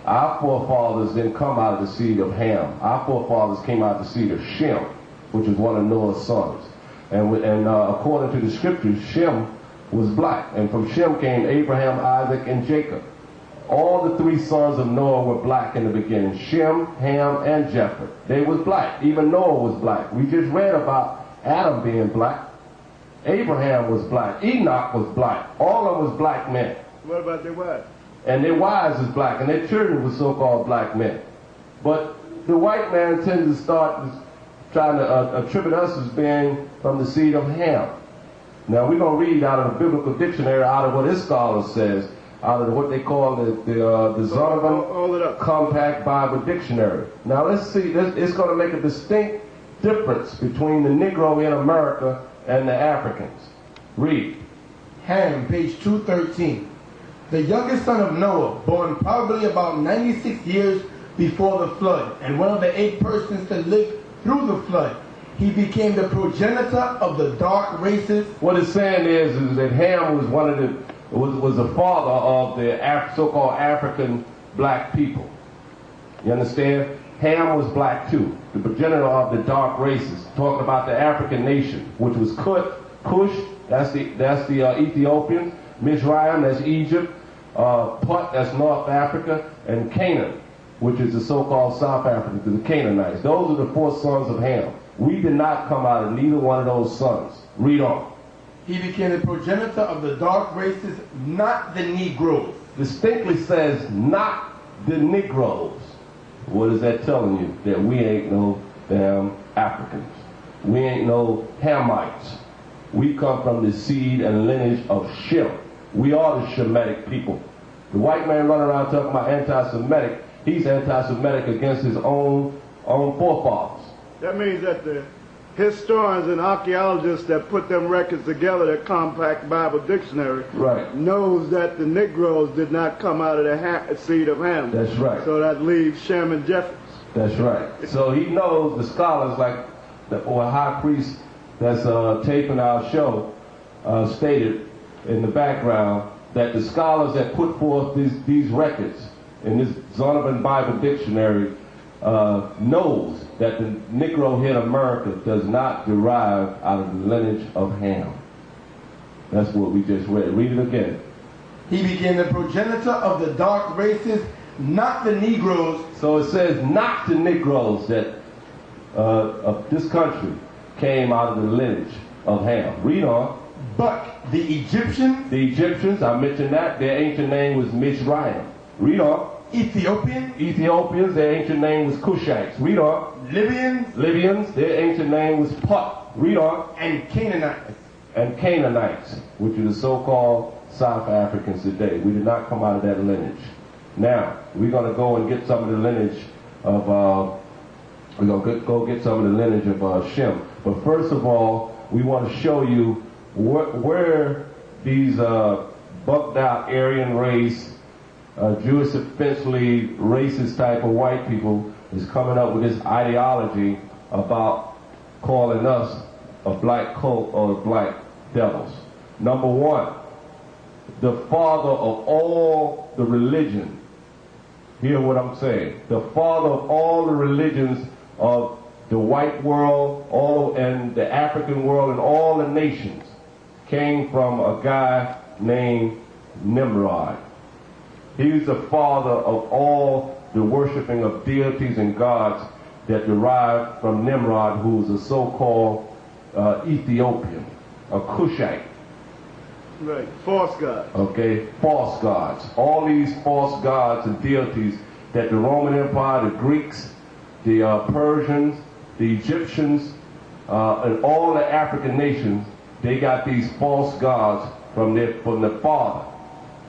Our forefathers didn't come out of the seed of Ham. Our forefathers came out of the seed of Shem, which is one of Noah's sons. And according to the scriptures, Shem was black. And from Shem came Abraham, Isaac, and Jacob. All the three sons of Noah were black in the beginning. Shem, Ham, and Japheth. They was black. Even Noah was black. We just read about Adam being black. Abraham was black. Enoch was black. All of them was black men. What about their wives? And their wives was black, and their children were so-called black men. But the white man tends to start trying to attribute us as being from the seed of Ham. Now we're going to read out of the biblical dictionary, out of what this scholar says, out of what they call the Zonovan Compact Bible Dictionary. Now let's see, it's going to make a distinct difference between the Negro in America and the Africans. Read. Ham, page 213. The youngest son of Noah, born probably about 96 years before the flood, and one of the 8 persons to live through the flood. He became the progenitor of the dark races. What it's saying is that Ham was was the father of the so-called African black people. You understand? Ham was black too, the progenitor of the dark races. Talking about the African nation, which was Cush, that's the Ethiopians. Mizraim, that's Egypt. Put, that's North Africa. And Canaan, which is the so-called South Africa, the Canaanites. Those are the 4 sons of Ham. We did not come out of neither one of those sons. Read on. He became the progenitor of the dark races, not the Negroes. Distinctly says, not the Negroes. What is that telling you? That we ain't no damn Africans. We ain't no Hamites. We come from the seed and lineage of Shem. We are the Shemitic people. The white man running around talking about anti-Semitic, he's anti-Semitic against his own forefathers. That means that the historians and archaeologists that put them records together, that compact Bible dictionary, right, knows that the Negroes did not come out of the seed of Ham. That's right. So that leaves Shem and Japheth. That's right. So he knows, the scholars like or a high priest that's taping our show stated in the background that the scholars that put forth these records in this Zonovan Bible Dictionary knows that the Negro in America does not derive out of the lineage of Ham. That's what we just read. Read it again. He became the progenitor of the dark races, not the Negroes. So it says not the Negroes that of this country came out of the lineage of Ham. Read on. But the Egyptians. The Egyptians, I mentioned that. Their ancient name was Mizraim. Read on. Ethiopians, their ancient name was Cushites. Read on. Libyans, their ancient name was Put. Read on. And Canaanites, which are the so-called South Africans today. We did not come out of that lineage. Now, we're going to go and get some of the lineage of, we're going to go get some of the lineage of Shem. But first of all, we want to show you where these bucked out Aryan race, Jewish essentially racist type of white people is coming up with this ideology about calling us a black cult or black devils. Number one, the father of all the religion. Hear what I'm saying. The father of all the religions of the white world, and the African world, and all the nations came from a guy named Nimrod. He's the father of all the worshiping of deities and gods that derived from Nimrod, who was a so-called Ethiopian, a Cushite. Right, false gods. Okay, false gods. All these false gods and deities that the Roman Empire, the Greeks, the Persians, the Egyptians, and all the African nations, they got these false gods from the father,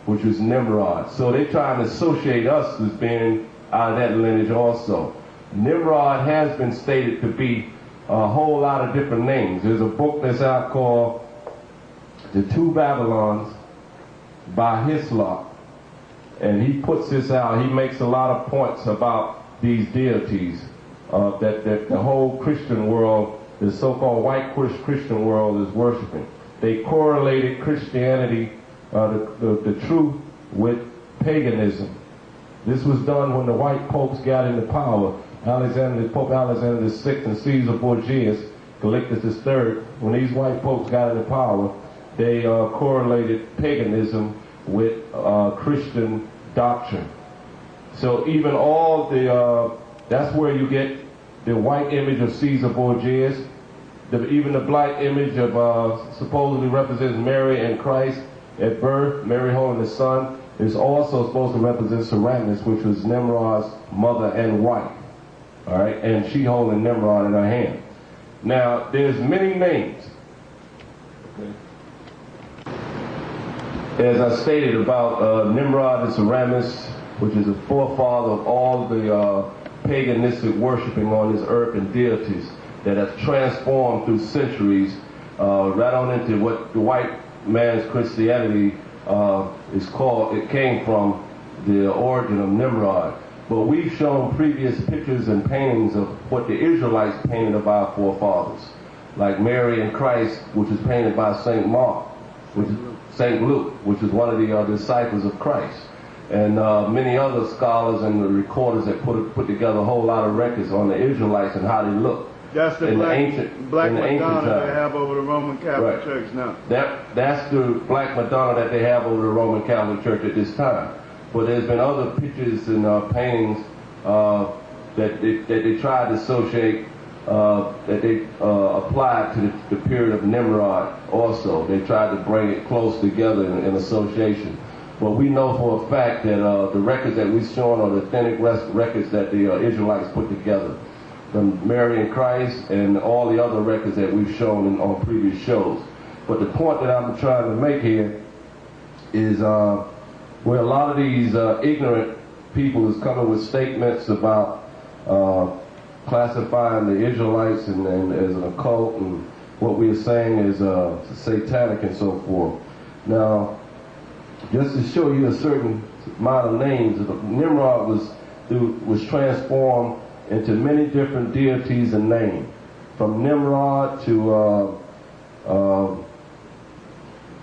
which was Nimrod. So they're trying to associate us as being out of that lineage also. Nimrod has been stated to be a whole lot of different names. There's a book that's out called The Two Babylons by Hislop, and he puts this out. He makes a lot of points about these deities that the whole Christian world, the so-called white Christian world, is worshiping. They correlated Christianity, the truth, with paganism. This was done when the white popes got into power. Pope Alexander VI and Caesar Borgias, Calixtus III, when these white popes got into power, they correlated paganism with Christian doctrine. So even all the, that's where you get the white image of Caesar Borgias, even the black image of supposedly represents Mary and Christ at birth, Mary holding the Son, is also supposed to represent Semiramis, which was Nimrod's mother and wife. All right, and she holding Nimrod in her hand. Now, there's many names. As I stated about Nimrod and Semiramis, which is the forefather of all the paganistic worshiping on this earth and deities that have transformed through centuries, right on into what the white man's Christianity is called. It came from the origin of Nimrod. But we've shown previous pictures and paintings of what the Israelites painted of our forefathers, like Mary and Christ, which was painted by St. Mark, which is St. Luke, which is one of the disciples of Christ, and many other scholars and recorders that put together a whole lot of records on the Israelites and how they looked. That's the black Madonna they have over the Roman Catholic Church now. That's the black Madonna that they have over the Roman Catholic Church at this time. But there's been other pictures and paintings that they tried to associate, that they applied to the period of Nimrod also. They tried to bring it close together in association. But we know for a fact that the records that we've shown are the authentic records that the Israelites put together. From Mary and Christ and all the other records that we've shown on previous shows. But the point that I'm trying to make here is where a lot of these ignorant people is coming with statements about classifying the Israelites and as an occult, and what we are saying is satanic and so forth. Now, just to show you a certain amount of names, Nimrod was transformed into many different deities and names, from Nimrod to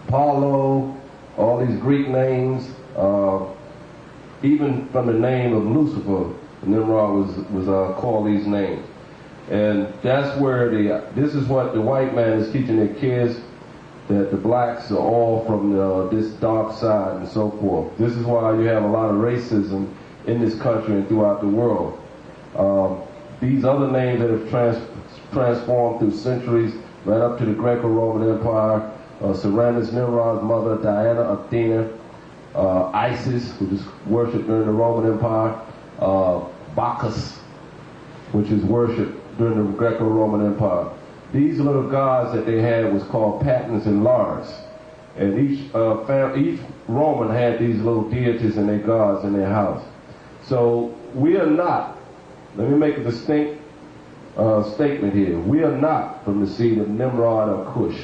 Apollo, all these Greek names, even from the name of Lucifer, Nimrod was called these names. And that's where this is what the white man is teaching their kids, that the blacks are all from this dark side and so forth. This is why you have a lot of racism in this country and throughout the world. These other names that have transformed through centuries, right up to the Greco-Roman Empire, Semiramis, Nimrod's mother, Diana, Athena, Isis, which is worshipped during the Roman Empire, Bacchus, which is worshipped during the Greco-Roman Empire. These little gods that they had was called Patens and Lars. And each Roman had these little deities and their gods in their house. So we are not, let me make a distinct statement here. We are not from the seed of Nimrod or Cush.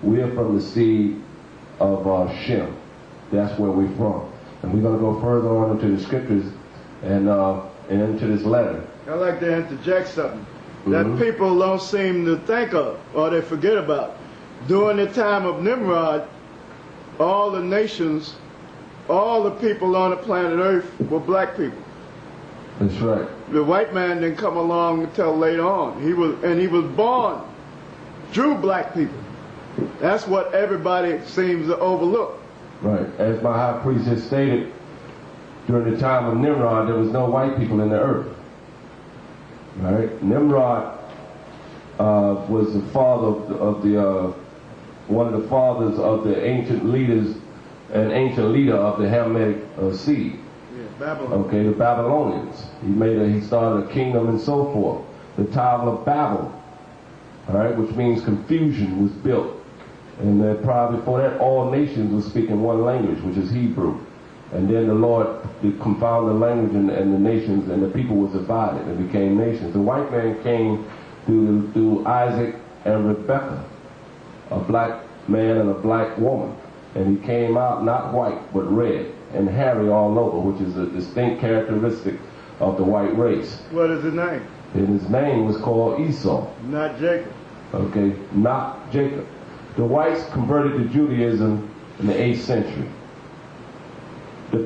We are from the seed of Shem. That's where we're from. And we're going to go further on into the scriptures and into this letter. I'd like to interject something that people don't seem to think of or they forget about. During the time of Nimrod, all the nations, all the people on the planet Earth were black people. That's right. The white man didn't come along until later on. He was born through black people. That's what everybody seems to overlook. Right. As my high priest has stated, during the time of Nimrod, there was no white people in the earth. Right? Nimrod was the father of the one of the fathers of the ancient leaders, an ancient leader of the Hamitic seed. Yeah, Babylon. Okay, the Babylonians. He started a kingdom and so forth. The Tower of Babel, all right, which means confusion, was built. And probably before that, all nations were speaking one language, which is Hebrew. And then the Lord confounded the language and the nations, and the people was divided and became nations. The white man came through Isaac and Rebekah, a black man and a black woman. And he came out not white, but red, and hairy all over, which is a distinct characteristic of the white race. What is his name? And his name was called Esau. Not Jacob. Okay, not Jacob. The whites converted to Judaism in the 8th century. The